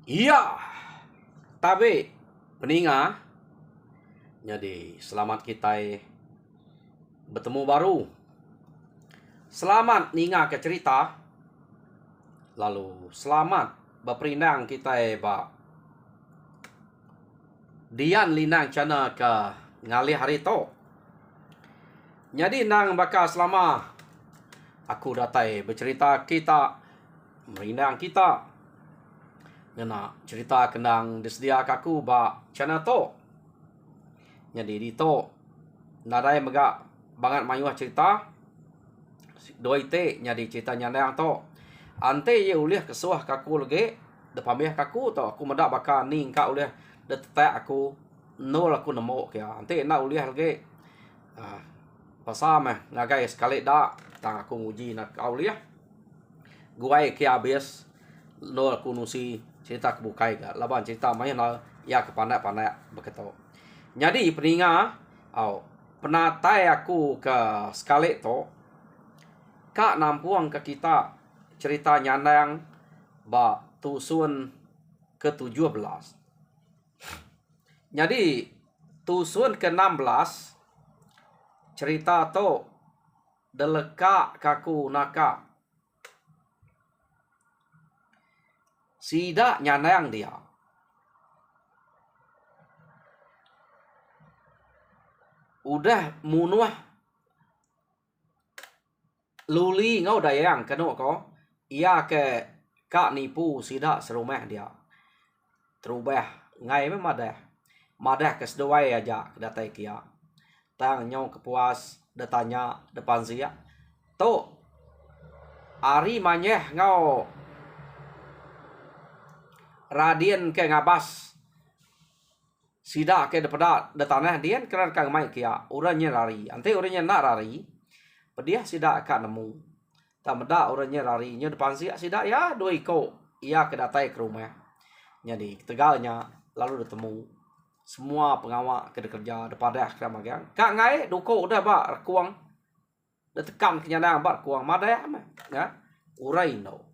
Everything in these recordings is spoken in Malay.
Iya, tapi peninga, jadi selamat kita bertemu baru. Selamat ninga ke cerita, lalu selamat berperindang kita ba Dian linang cana ke ngalih hari to. Jadi nang baka selama aku datai bercerita kita merindang kita. Ngena cerita kenang disedia kaku ba cana to. Jadi di to nadai mega banget mayuah cerita doi te jadi cerita nyandang to. Ante ye ulih kesuah kaku lagi depameh kaku to aku medak baka ning ka ulih detek aku nol aku nemu kya ante na ulih lagi pasam ngagai sekali da tang aku nguji nak ulih guai kya bias nol aku nusi cerita kebukai ga laban cerita main na ya kepanak-panak begitu. Jadi peninga penatai aku ke sekali to kak nampuang ke kita cerita nyandang ba tusun ke-17. Jadi tusun ke-16 cerita to deleka kaku naka sida nyandang dia. Udah munuah luli ngau dayang keno ko ia ke kak nipu sida serumah dia terubah ngai me madah kesdowai aja datai kia tang nyau kepuas datanya depan sia to ari manyeh ngau radien ke ngabas sida ke depada datanah dien keran kang mai kia uranya lari ante uranya nak lari pediah sida ka nemu tameda uranya larinya depan sia sida ya doi ko ia ke datai ke rumah. Jadi tegalnya lalu bertemu semua pengawal kerja depada ke magang kak ngai duko udah ba rekuang da tekam kenyadang ba rekuang madaya ya urai no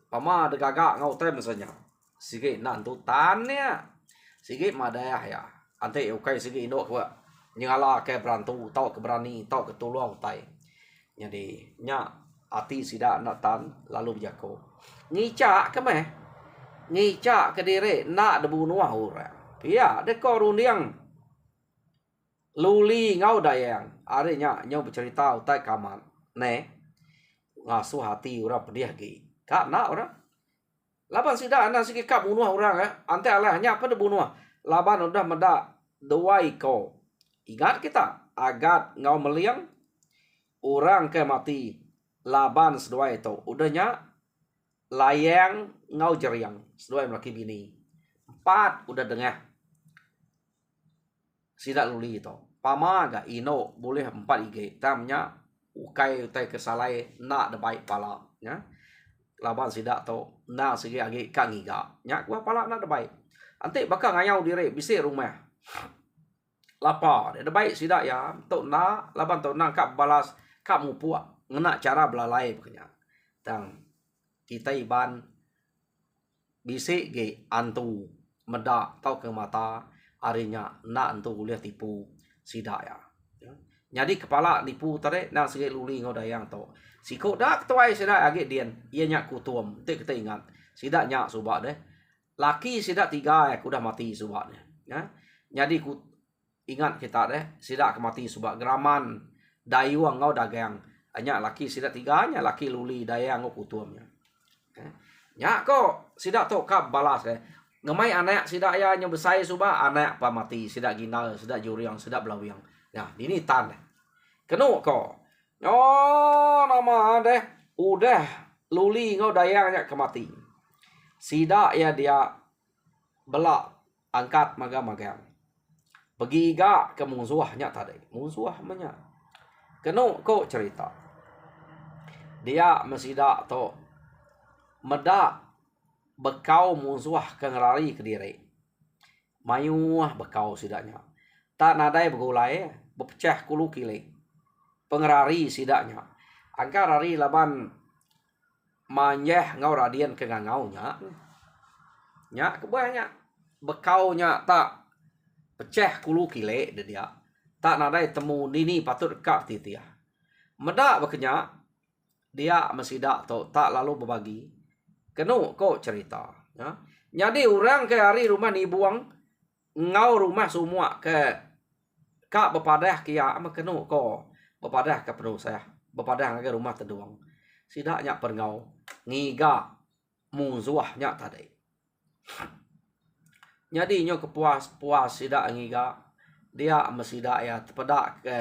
pama de gaga ngau tem saja sige nan tu tannya sige madaya ya ante ukai sige indo ke nyala ke berantu tau ke berani tau ke tolong tai. Jadi nya ati sida nak tan lalu jako ngica ke meh ngica ke dire nak debu nuah ora pia de koruniang luli ngau dayang arenya nyau bercerita utai kaman ne ngasuh hati ora pedih gi kak nak ora laban sida ana siki kap bunuh orang ante alah nya apa debu nuah laban udah meda dewai ko ingat kita agat ngau meliang orang ke mati laban seduai itu udahnya layang ngau jeriang seduai laki bini 4 udah dengar sida luli itu pama ga ino boleh 4 ige tamnya ukai utai kesalai nak de baik pala ya laban sida to na sigi age kangiga nya gua pala nak de baik ante bakal ngayau dire bisi rumah lapa de baik sida ya to na laban to na kap balas kamu puak ngena cara belalai pokoknya tang kita iban bisi ge antu meda tau ke mata arinya nak antu kuliah tipu sida ya. Jadi kepala nipu tare na sege luli ngau dayang to siko dak tuai sida age dien ia nya kutuam te kita ingat sida nya suba deh laki sida 3 udah mati suba deh ya. Jadi ku ingat kita deh sida kemati suba graman dayu ngau dagang hanya laki sida 3 nya laki luli dayang ngau kutuamnya nya ko sida to kap balas ngemai anak sida ya nya besai suba anak pa mati sida ginal sida juriang sida belawiang ya ini tan kenu ko nama deh udah luli ngau dayangnya kemati sida ya dia belak angkat magang pergi ga ke musuhnya tadi musuh menya kenu ko cerita dia mesida to meda bekau musuh ke ngelari ke diri mayuah bekau sidanya tak nadai begulai berpecah kulu kile pengerari sidanya angka rari laban manjeh ngau radian ke ngaunya nya kebanyak bekaunya tak pecah kulu kile dia tak nadai temu nini patut kak titia medak bekenya dia mesida to tak lalu berbagi kenu kok cerita ya jadi orang ke hari rumah ni buang ngau rumah semua ke kak bepadah kia ama kenu ko bepadah ke penuh saya bepadah ke rumah terduang sidaknya perngau ngiga muzuahnya tadi jadi nyo kepuas sidak ngiga dia mesida ya tepedak ke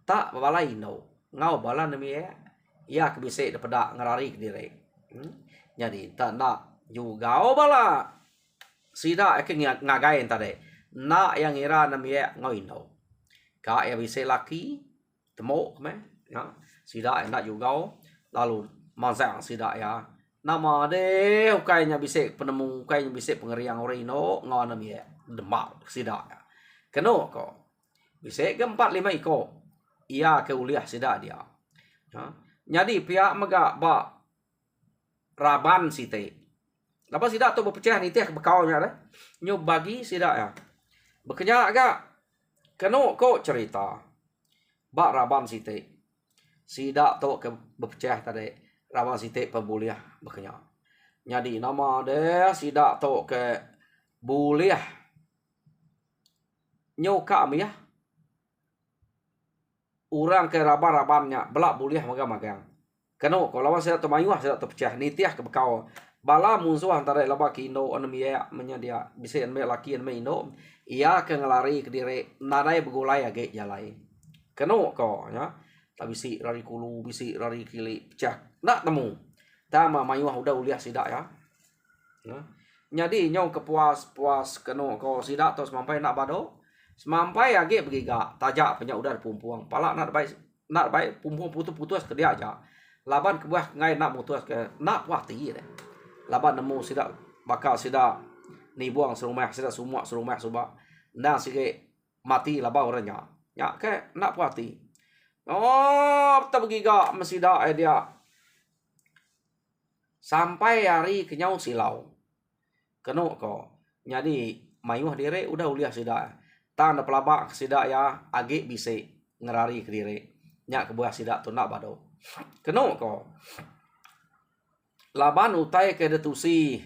tak balai no ngau balan mi ya kebise tepedak ngerari ke diri jadi tak nak juga bala sida ke ngagain tadi nak yang ira nami ngau ino ka ya bise laki temo me ya sida nak juga lalu masang sida ya nama de ukainya bisa penemu ukainya bisa pengeriang orino ngon nami demak sida keno ko bisa ke 4-5 iko ia ke uliah sida dia jadi pihak mega ba raban site lapa sida tu berpecah ni teh bekaunya deh nyu bagi sida ya bekenya agak keno ko cerita ba raban site sida tu ke berpecah tadi rawan site pebuliah bekenya jadi nama de sida to ke buliah nyoka ya orang ke raban-rabannya belak buliah magang-magang keno kalau lawan sida to mayuah sida to pecah nitiah ke bekau bala musuh antara laba kindo anemia menyedia bisa enme laki enme indo ia ke ngelari ke diri nadai begulai age jalai keno ko ya tak bisi rari kulu bisi rari kili pecah nak temu tama mayuah udah uliah sidak ya jadi nyong kepuas keno ko sidak to semampai nak bado semampai age begiga tajak penyak udah pumpuang pala nak baik pumpuang putus ke dia aja laban kebuah ngai nak mutus ke nak wati deh laban nemu sidak bakal sidak ni buang serumah sidak semua suba nah sige mati laba orangnya ya ke nak puati oh tak begiga mesida dia sampai hari kenyau silau keno ko jadi mayuh dire udah uliah sida tanda pelabak sida ya age bise ngerari ke dire nya kebuah sida tu nak bado keno ko laban utai ke detusi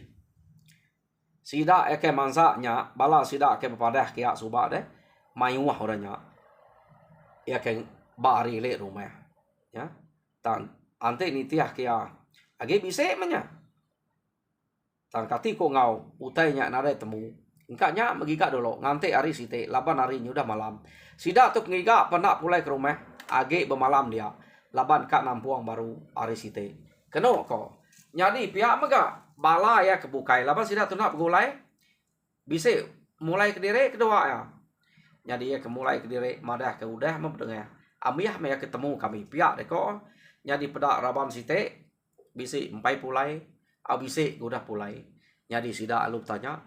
sida ke mansaknya bala sida ke pepadah kia suba deh mayuh orangnya ya ke bari le rumah ya tan ante nitiah kia age bise menya tang kati ko ngau utainya nare temu engkaknya megika dulu ngante hari site laban hari udah malam sida tuk ngiga penak pulai ke rumah age bemalam dia laban kak nampuang baru hari site keno ko jadi pihak mega bala ya kebukai laban sida tu nak begulai bise mulai ke diri kedua ya jadi ya kemulai ke diri madah ke udah memperdengar amiah me ketemu kami pihak deko jadi pedak raban site bisi empai pulai abise udah pulai jadi sida alu tanya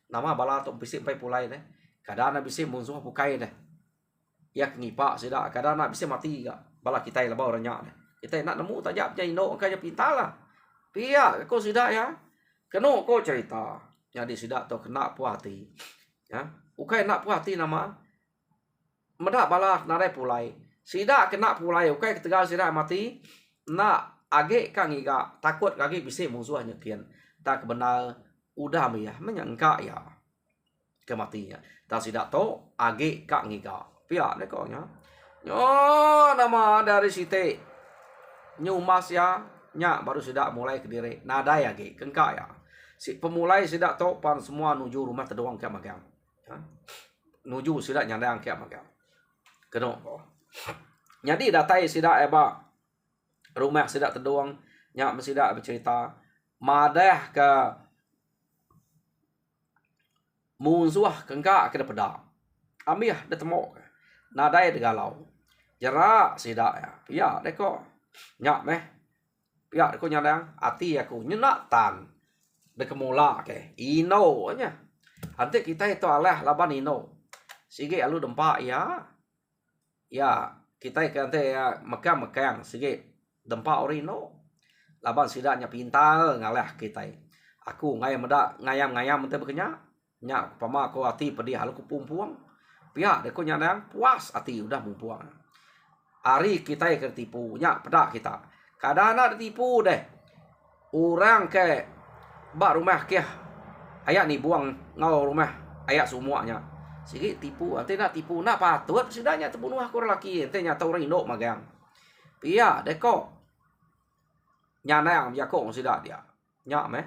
nama bala tu bisi empai pulai deh kadana bisi musuh bukai deh ya ngipak sida kadana bisi mati ga bala kita la ba orangnya deh kita nak nemu tajak nya indo kaya pintala pia ko sida ya keno ko cerita jadi sida tu kena puati ya ukai nak puati nama medak bala nare pulai sida kena pulai ukai ketegal sida mati nak age kangiga takut kaki bisa musuh nyekian tak benar udah ya menyangka ya kematinya tak sidak to age kangiga pia nekonya yo nama dari site nyumas ya nya baru sidak mulai ke diri nada ya ge kengka ya si pemulai sidak to pan semua nuju rumah terdoang kiam magang nuju sidak nyandang kiam magang keno jadi datai sidak eba rumah sidak terdoang nya mesidak bercerita madah ke munsuah kengka ke peda amiah de temo nadai de galau jerak sidak ya pia deko nya meh pia deko nyadang ati aku nyenak tan de kemula ke ino nya ante kita itu alah laban ino sige alu dempa ya kita ke ante ya mekang sige dempa orino laban sidaknya pintal ngalah kita Aku ngayam ente berkenyak. Nyak pama ko ati pedih halu ku pumpuang. Pihak deko nyandang puas ati udah mumpuang. Hari kita yang tertipu, nyak pedak kita. Kadang nak ditipu deh. Orang ke bak rumah kia. Ayak ni buang ngau rumah. Ayak semuanya. Sikit tipu, ante nak tipu nak patut sedanya terbunuh aku lelaki. Ante nyata orang Indo magang. Pihak deko. Nyandang jakong sidak dia. Nyak meh.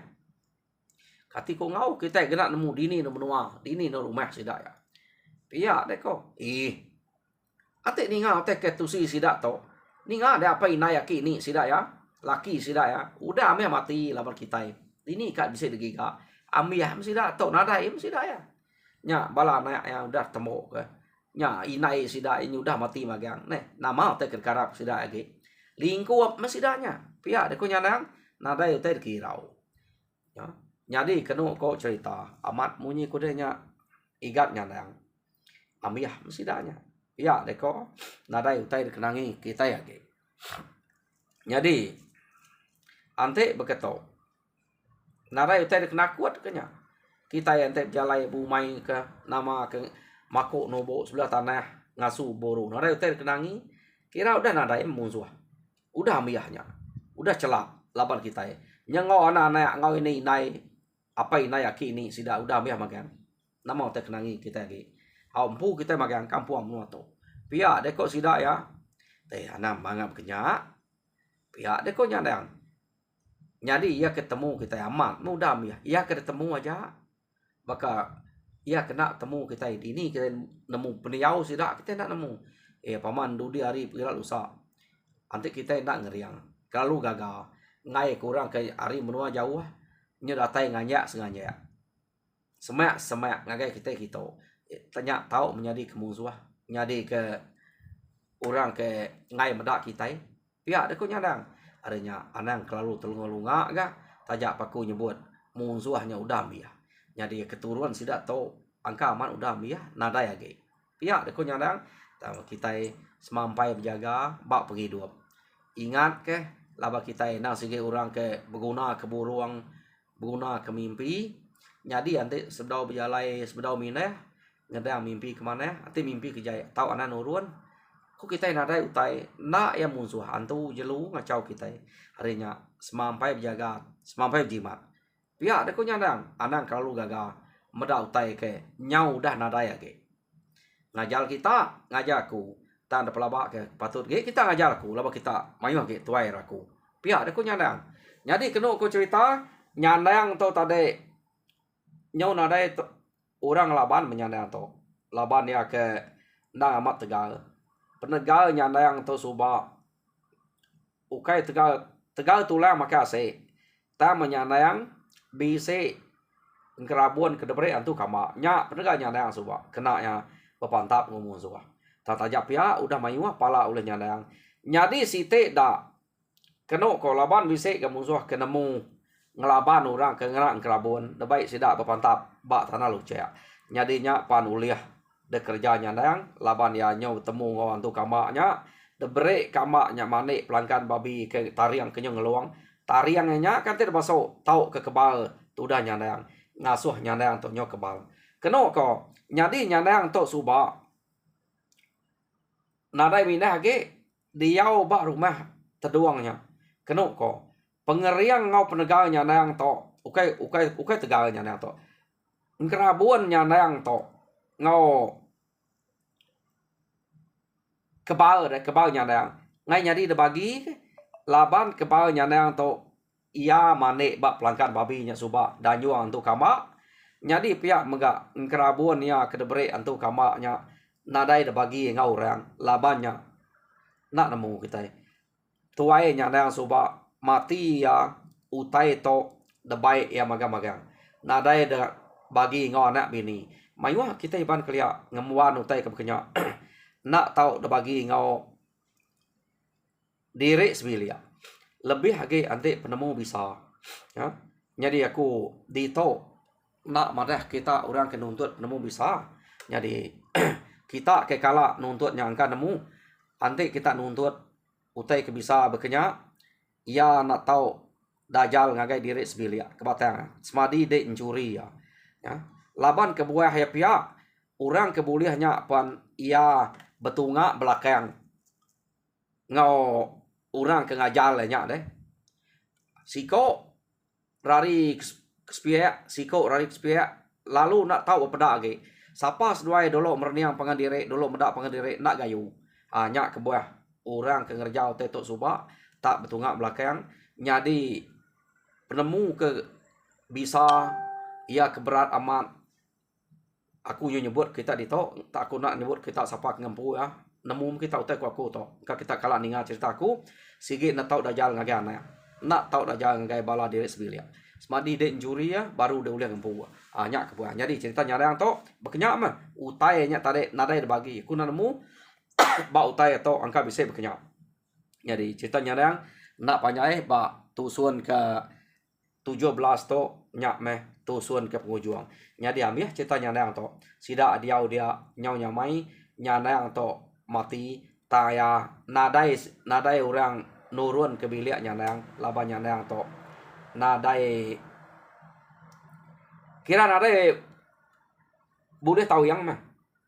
Kati ko ngau kita kena nemu dini no menua, dini no rumah sidak ya. Pihak deko. Ate ni ngau te ketusi sidak to. Ni ngau ada apa ina yaki ni sidak ya. Laki sidak ya. Udah ameh mati lawan kita. Dini kat bisa digiga. Amih sidak to nadai sidak ya. Nya bala anak yang udah temu ke. Nya inai sidak ini udah mati magang. Nih, nama te kerkarap sidak lagi. Lingkup mesidaknya. Pihak deko nyandang nadai te kirau. Ya. Jadi kena kau cerita amat munyi kudanya igat nyandang. Amiyah mesidanya. Ya deko nadai utai dikenangi kita ya ke. Jadi ante beketo. Nadai utai dikena kuat kenya. Kita yang ante jalai bumai ke nama ke makuk nobo sebelah tanah ngasu boru. Nadai utai dikenangi kira udah nadai musuh. Udah amiyahnya. Udah celak laban kita ya. Nyengau anak-anak ngau ini nai apa ina yaki ini sida udah ambil makan nama te kenangi kita lagi ampu kita makan kampung semua tu pihak deko sida ya teh anam mangap kenyak pihak deko nyandang jadi ia ketemu kita amat mudah ambil ia ketemu aja maka ia kena temu kita ini kita nemu peniau sida kita nak nemu paman dudi hari pira lusa nanti kita nak ngeriang kalau gagal ngai kurang ke hari menua jauh nya datai nganya sengaja semak ngagai kita tanya tahu menjadi kemusuhan menjadi ke orang ke ngai medak kita pihak deko nyandang adanya anang kelalu telunga-lunga ga tajak paku nyebut musuhnya udah ambil jadi keturunan sidak tahu angka aman udah ambil nada ya ge pihak deko nyandang kita semampai berjaga bak pergi dua ingat ke laba kita nang sige orang ke berguna ke buruang berguna ke mimpi jadi nanti sebedau berjalai sebedau mineh ngedang mimpi kemana nanti mimpi kejaya tahu anak nurun kok kita yang ada utai nak yang musuh antu jelu ngacau kita harinya semampai berjaga semampai berjimat pihak ada kau nyandang anak kalau gagal meda utai ke nyau dah nada ya ke ngajar kita ngajarku tanda pelabak ke patut ke kita ngajar aku laba kita mayu ke tuai aku pihak ada kau nyandang jadi kena kau cerita nyandang tu tadi nyau nadai orang laban menyandang tu laban ya ke nang amat tegal penegal nyandang tu subak ukai tegal tulang maka se ta menyandang bise kerabuan kedebre antu kama nya penegal nyandang subak kena ya bepantap ngomong subak tata japia udah mayuah pala oleh nyandang nyadi site da kena ko laban bise ke musuh kenemu ngelaban orang ke ngerak kerabun debai sidak bepantap bak tanah lucek nyadinya pan uliah de kerja nyandang laban ya nyau temu ngawan tu kamaknya de brek kamaknya manik pelangkan babi ke tariang kenyang ngeluang tariangnya kan tidak masuk tau ke kebal tu dah nyandang ngasuh nyandang tu nyok kebal kena ko nyadi nyandang tu subak nadai minah ge diau bak rumah teduangnya kena ko pengeriang ngau penegal nyandang to ukai tegal nyandang to ngerabuan nyandang to ngau kebal nyandang ngai nyadi de bagi laban kebal nyandang to ia manik bak pelangkan babi nya subak danyuang tu kama nyadi pihak megak ngerabuan ya kedebre antu kama nya nadai de bagi ngau orang labannya nak nemu kita tuai nyandang subak mati ya utai to debai ya magang-magang nadai de bagi ngau anak bini mayuah kita iban kelia ngemuan utai ke kenya nak tahu de bagi ngau diri sebilia lebih lagi anti penemu bisa ya jadi aku dito nak madah kita orang ke nuntut penemu bisa jadi kita ke kala nuntut nyangka nemu anti kita nuntut utai ke bisa bekenya ia nak tahu dajal ngagai diri sebilia kebatang semadi de injuri ya. Laban kebuah ya pihak orang kebolehnya pan ia betunga belakang ngau orang ke ngajalnya deh. Siko rari kespia siko rari kespia lalu nak tahu apa lagi. Sapa seduai dulu merniang pengandiri dulu medak pengandiri nak gayu. Nyak kebuah orang ke ngerjau tetok subak tak betunga belakang nyadi penemu ke bisa ia keberat amat. Aku nyebut kita dito tak aku nak nyebut kita sapa ngempu ya. Nemu kita utai ku aku to. Kita kalah ningat cerita aku sigi nak tahu dajal ngagai anak. Nak tahu dajal ngagai bala diri sebilia. Semadi de injuri ya baru de uliah ngempu. Nyak kebuah. Jadi cerita nyarang to bekenyak mah utai nya tade nadai bagi. Ku nemu ba utai to angka bisa bekenyak. Jadi cerita nyarang nak panjai ba tusun ke 17 to nyak meh tusun ke pengujuang. Nyadi ambil cerita nyarang to. Sida dia nyau nyamai nyarang to mati taya nadai orang nurun ke bilik nyarang laba nyarang to nadai kira nadai boleh tahu yang mah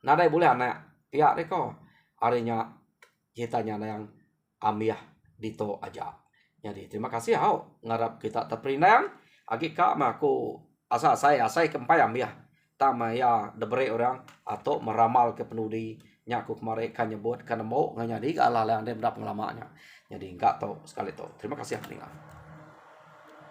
nadai boleh anak pihak deh kok arenya cerita nyarang ambil dito aja. Jadi terima kasih hau ngarap kita terperinang agi kak mah aku asa saya kempai ambil tama ya debre orang atau meramal ke penudi nyaku kemarin kan nyebut kan mau nganyadi ke Allah yang dia mendapat pengalamannya. Jadi enggak tahu sekali tahu. Terima kasih pendengar.